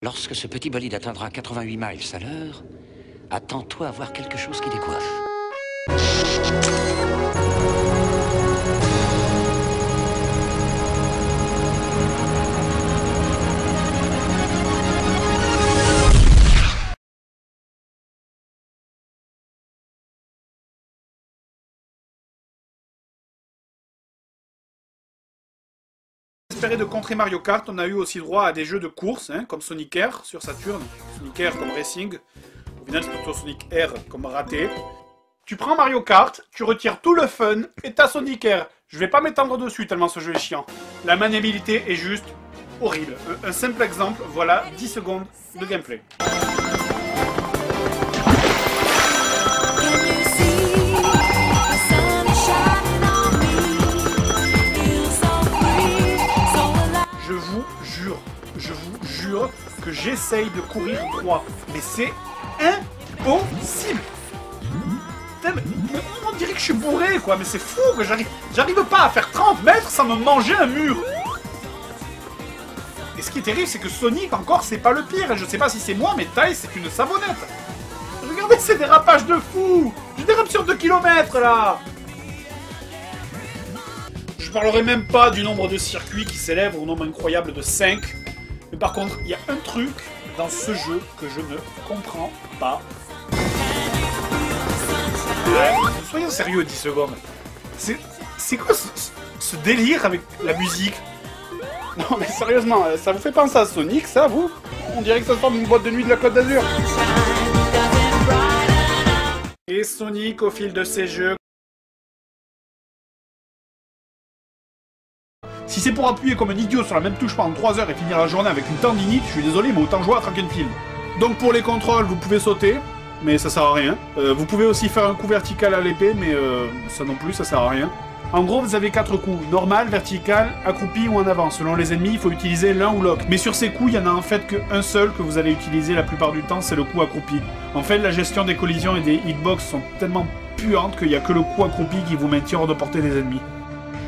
Lorsque ce petit bolide atteindra 88 miles à l'heure, attends-toi à voir quelque chose qui décoiffe. De contrer Mario Kart, on a eu aussi droit à des jeux de course, hein, comme Sonic Air sur Saturn, Sonic Air comme Racing, au final c'est plutôt Sonic Air comme raté. Tu prends Mario Kart, tu retires tout le fun, et t'as Sonic Air. Je vais pas m'étendre dessus tellement ce jeu est chiant. La maniabilité est juste horrible. Un simple exemple, voilà 10 secondes de gameplay. Je vous jure que j'essaye de courir droit. Mais c'est impossible. Putain, mais on dirait que je suis bourré, quoi. Mais c'est fou que j'arrive pas à faire 30 mètres sans me manger un mur. Et ce qui est terrible, c'est que Sonic, encore, c'est pas le pire. Et je sais pas si c'est moi, mais Tails, c'est une savonnette. Regardez ces dérapages de fou. Je dérape sur 2 km, là. Je parlerai même pas du nombre de circuits qui s'élèvent au nombre incroyable de 5. Mais par contre, il y a un truc dans ce jeu que je ne comprends pas. Soyons sérieux 10 secondes. C'est quoi ce délire avec la musique? Non mais sérieusement, ça vous fait penser à Sonic, ça, vous? On dirait que ça sort d'une boîte de nuit de la Côte d'Azur. Et Sonic, au fil de ses jeux... Si c'est pour appuyer comme un idiot sur la même touche pendant 3 heures et finir la journée avec une tendinite, je suis désolé, mais autant jouer à Track&Field. Donc pour les contrôles, vous pouvez sauter, mais ça sert à rien. Vous pouvez aussi faire un coup vertical à l'épée, mais ça non plus, ça sert à rien. En gros, vous avez 4 coups, normal, vertical, accroupi ou en avant. Selon les ennemis, il faut utiliser l'un ou l'autre. Mais sur ces coups, il y en a en fait qu'un seul que vous allez utiliser la plupart du temps, c'est le coup accroupi. En fait, la gestion des collisions et des hitbox sont tellement puantes qu'il n'y a que le coup accroupi qui vous maintient hors de portée des ennemis.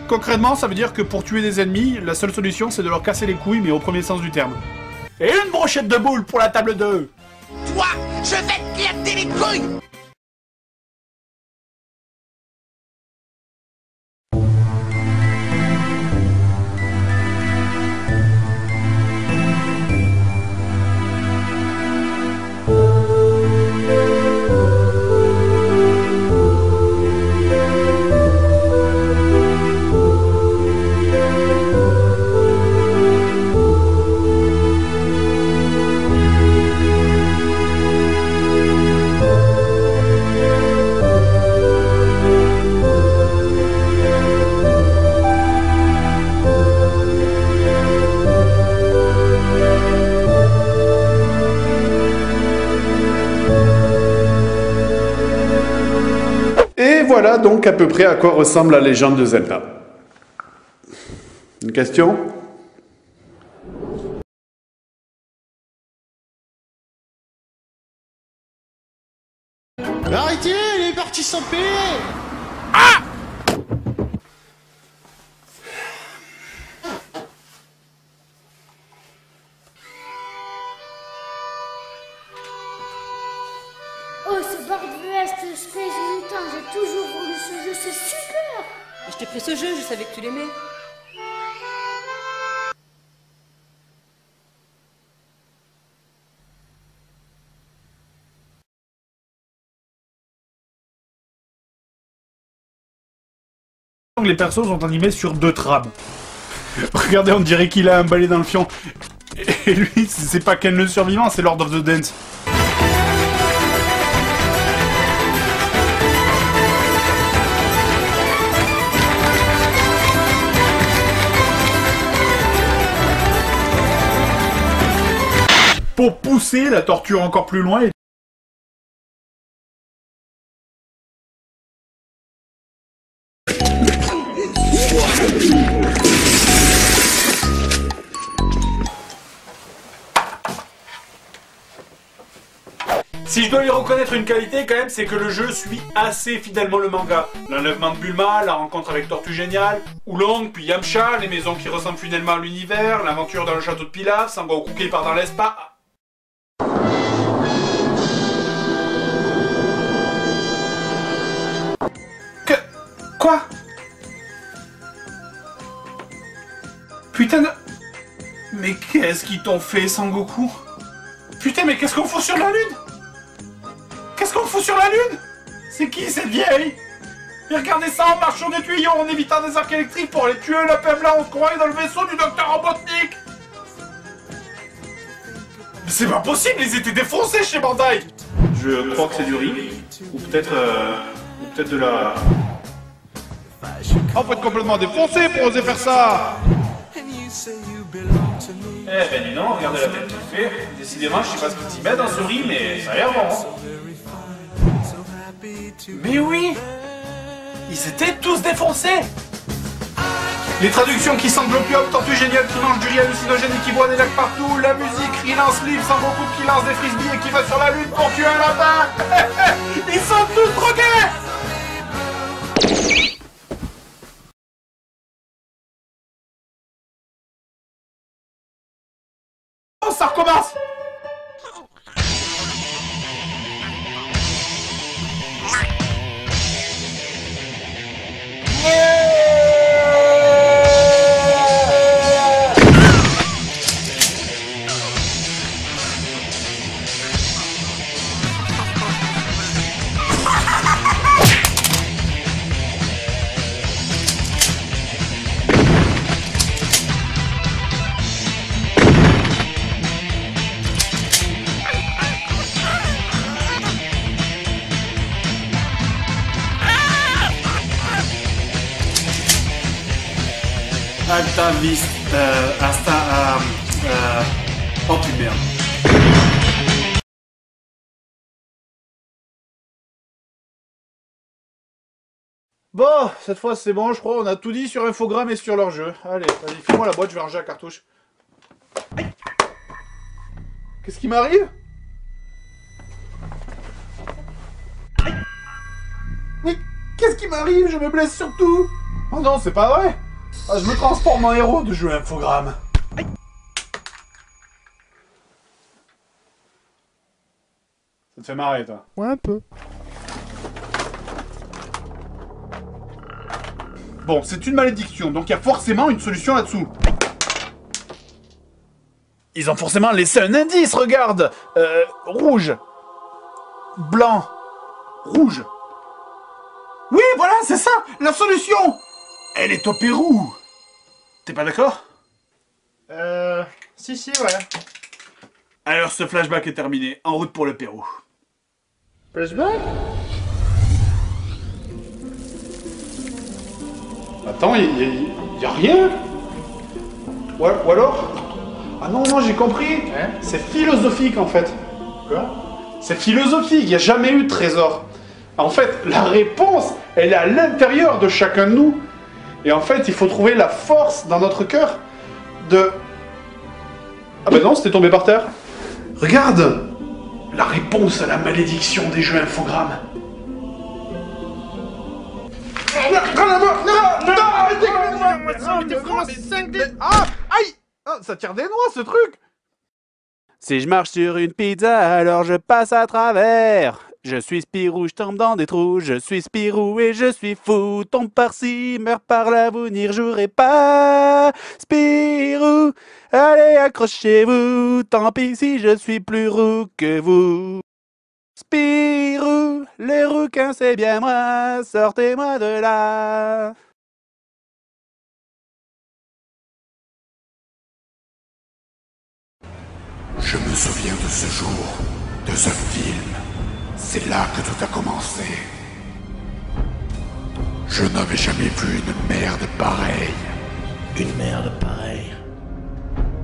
Concrètement, ça veut dire que pour tuer des ennemis, la seule solution c'est de leur casser les couilles, mais au premier sens du terme. Et une brochette de boules pour la table 2. Toi, je vais te clatter les couilles. Et voilà donc à peu près à quoi ressemble la légende de Zelda. Une question? Arrêtez, il est parti sans paix. Ah! Oh, ce Bord West Space Mutant, j'ai toujours voulu ce jeu, c'est super! Je t'ai pris ce jeu, je savais que tu l'aimais. Les persos sont animés sur 2 trames. Regardez, on dirait qu'il a un balai dans le fion. Et lui, c'est pas Ken le survivant, c'est Lord of the Dance. Pour pousser la torture encore plus loin... Si je dois lui reconnaître une qualité quand même, c'est que le jeu suit assez fidèlement le manga. L'enlèvement de Bulma, la rencontre avec Tortue Géniale, Oolong, puis Yamcha, les maisons qui ressemblent fidèlement à l'univers, l'aventure dans le château de Pilaf, Sangoku qui part dans l'espace... Quoi? Putain de... Mais qu'est-ce qu'ils t'ont fait, Sangoku? Putain, mais qu'est-ce qu'on fout sur la Lune? Qu'est-ce qu'on fout sur la Lune? C'est qui cette vieille? Et regardez ça en marchant des tuyaux, en évitant des arcs électriques pour aller tuer le peuple là, on se croirait dans le vaisseau du docteur Robotnik. Mais c'est pas possible, ils étaient défoncés chez Bandai. Je crois que c'est du riz, ou peut-être de la... On peut être complètement défoncé pour oser faire ça. Eh ben dis donc, regardez la tête qu'il fait. Décidément, je sais pas ce qu'il s'y met dans ce riz, mais ça a l'air bon. Mais oui, ils étaient tous défoncés. Les traductions qui sentent l'opium, tortue géniale qui mange du riz hallucinogène et qui voit des lacs partout, la musique, Relance Live sans beaucoup qui lance des frisbees et qui va sur la lune pour tuer un lapin. Ils sont tous drogués. Oh, ça recommence. Alta vista, oh putain merde. Bon, cette fois c'est bon, je crois, on a tout dit sur Infogrames et sur leur jeu. Allez, vas-y, fais-moi la boîte, je vais ranger la cartouche. Aïe. Qu'est-ce qui m'arrive? Aïe. Mais qu'est-ce qui m'arrive? Je me blesse surtout. Oh non, c'est pas vrai. Ah, je me transforme en héros de jeu Infogrames. Aïe. Ça te fait marrer, toi? Ouais, un peu. Bon, c'est une malédiction, donc il y a forcément une solution là-dessous. Ils ont forcément laissé un indice, regarde. Rouge. Blanc. Rouge. Oui, voilà, c'est ça, la solution. Elle est au Pérou. T'es pas d'accord? Si, ouais. Alors ce flashback est terminé. En route pour le Pérou. Flashback? Attends, y a rien? Ou alors? Ah non, j'ai compris. Hein? C'est philosophique en fait. Quoi? C'est philosophique, il n'y a jamais eu de trésor. En fait, la réponse, elle est à l'intérieur de chacun de nous. Et en fait, il faut trouver la force dans notre cœur de... Ah ben non, c'était tombé par terre. Regarde! La réponse à la malédiction des jeux Infogrammes. Ah! Aïe! Ah, ça tire des noix, ce truc! Si je marche sur une pizza, alors je passe à travers. Je suis Spirou, je tombe dans des trous. Je suis Spirou et je suis fou. Tombe par-ci, meurs par-là, vous n'y rejouerez pas. Spirou, allez accrochez-vous. Tant pis si je suis plus roux que vous. Spirou, les rouquins c'est bien moi. Sortez-moi de là. Je me souviens de ce jour, de ce film. C'est là que tout a commencé. Je n'avais jamais vu une merde pareille. Une merde pareille.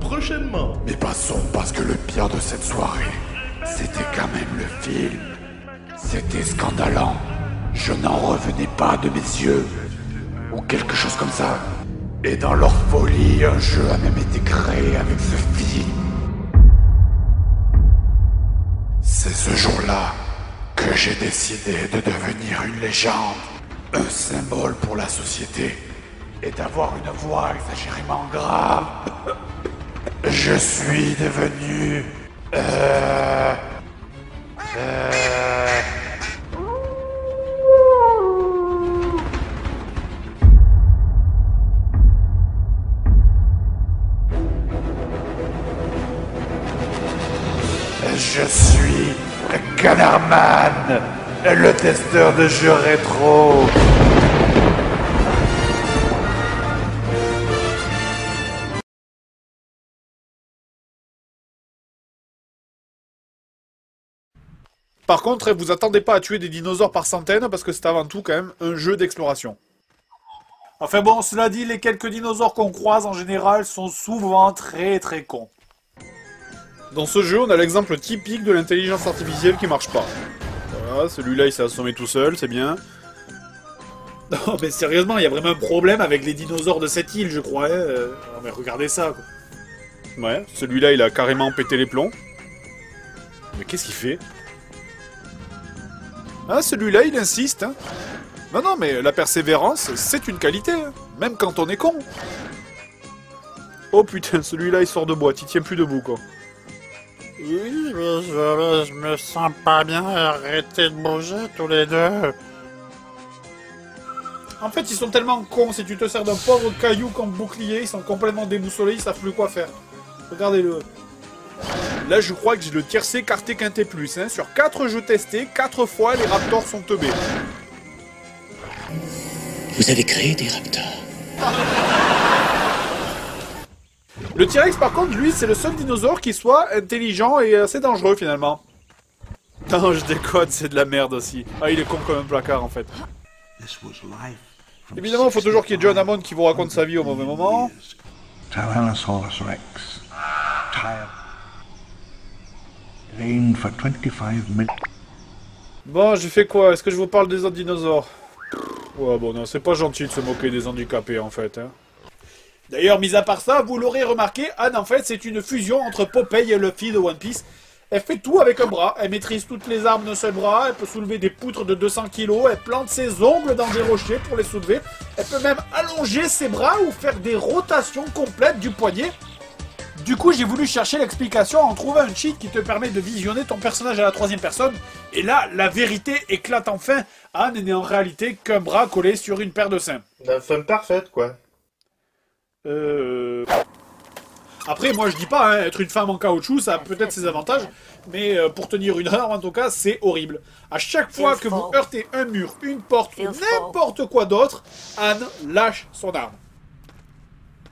Prochainement. Mais passons, parce que le pire de cette soirée, c'était quand même le film. C'était scandalant. Je n'en revenais pas de mes yeux. Ou quelque chose comme ça. Et dans leur folie, un jeu a même été créé avec ce film. C'est ce jour-là que j'ai décidé de devenir une légende, un symbole pour la société, et d'avoir une voix exagérément grave. Je suis devenu... Je suis Canardman, le testeur de jeux rétro. Par contre, vous attendez pas à tuer des dinosaures par centaines, parce que c'est avant tout quand même un jeu d'exploration. Enfin bon, cela dit, les quelques dinosaures qu'on croise en général sont souvent très cons. Dans ce jeu, on a l'exemple typique de l'intelligence artificielle qui marche pas. Voilà, celui-là il s'est assommé tout seul, c'est bien. Non mais sérieusement, il y a vraiment un problème avec les dinosaures de cette île, je crois. Hein. Non mais regardez ça, quoi. Ouais, celui-là il a carrément pété les plombs. Mais qu'est-ce qu'il fait? Ah, celui-là, il insiste, hein. Non, mais la persévérance, c'est une qualité, hein. Même quand on est con. Oh putain, celui-là, il sort de boîte, il tient plus debout, quoi. Oui, mais je me sens pas bien, arrêtez de bouger tous les deux. En fait, ils sont tellement cons, si tu te sers d'un pauvre caillou comme bouclier, ils sont complètement déboussolés, ils savent plus quoi faire. Regardez-le. Là, je crois que j'ai le tiercé quarté quinté plus. Hein. Sur 4 jeux testés, 4 fois, les raptors sont teubés. Vous avez créé des raptors. Le T-Rex, par contre, lui, c'est le seul dinosaure qui soit intelligent et assez dangereux, finalement. Non, je déconne, c'est de la merde aussi. Ah, il est con comme un placard, en fait. Évidemment, il faut toujours qu'il y ait John Hammond qui vous raconte sa vie au mauvais moment. Tyrannosaurus Rex. Reigned for 25 minutes. Bon, j'ai fait quoi? Est-ce que je vous parle des autres dinosaures? Ouais, bon, non, c'est pas gentil de se moquer des handicapés, en fait. Hein. D'ailleurs, mis à part ça, vous l'aurez remarqué, Anne, en fait, c'est une fusion entre Popeye et Luffy de One Piece. Elle fait tout avec un bras, elle maîtrise toutes les armes d'un seul bras, elle peut soulever des poutres de 200 kg, elle plante ses ongles dans des rochers pour les soulever, elle peut même allonger ses bras ou faire des rotations complètes du poignet. Du coup, j'ai voulu chercher l'explication en trouvant un cheat qui te permet de visionner ton personnage à la 3e personne. Et là, la vérité éclate enfin. Anne n'est en réalité qu'un bras collé sur une paire de seins. La femme parfaite, quoi. Après, moi je dis pas, hein, être une femme en caoutchouc, ça a peut-être ses avantages, mais pour tenir une arme, en tout cas, c'est horrible. À chaque fois que vous heurtez un mur, une porte ou n'importe quoi d'autre, Anne lâche son arme.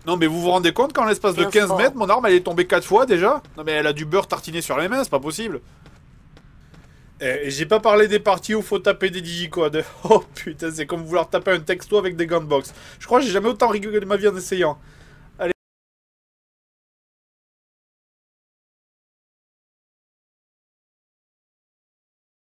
Non mais vous vous rendez compte qu'en l'espace de 15 mètres, mon arme elle est tombée 4 fois déjà? Non mais elle a du beurre tartiné sur les mains, c'est pas possible. Et j'ai pas parlé des parties où faut taper des digicodes. Oh putain, c'est comme vouloir taper un texto avec des gants de boxe. Je crois que j'ai jamais autant rigolé de ma vie en essayant.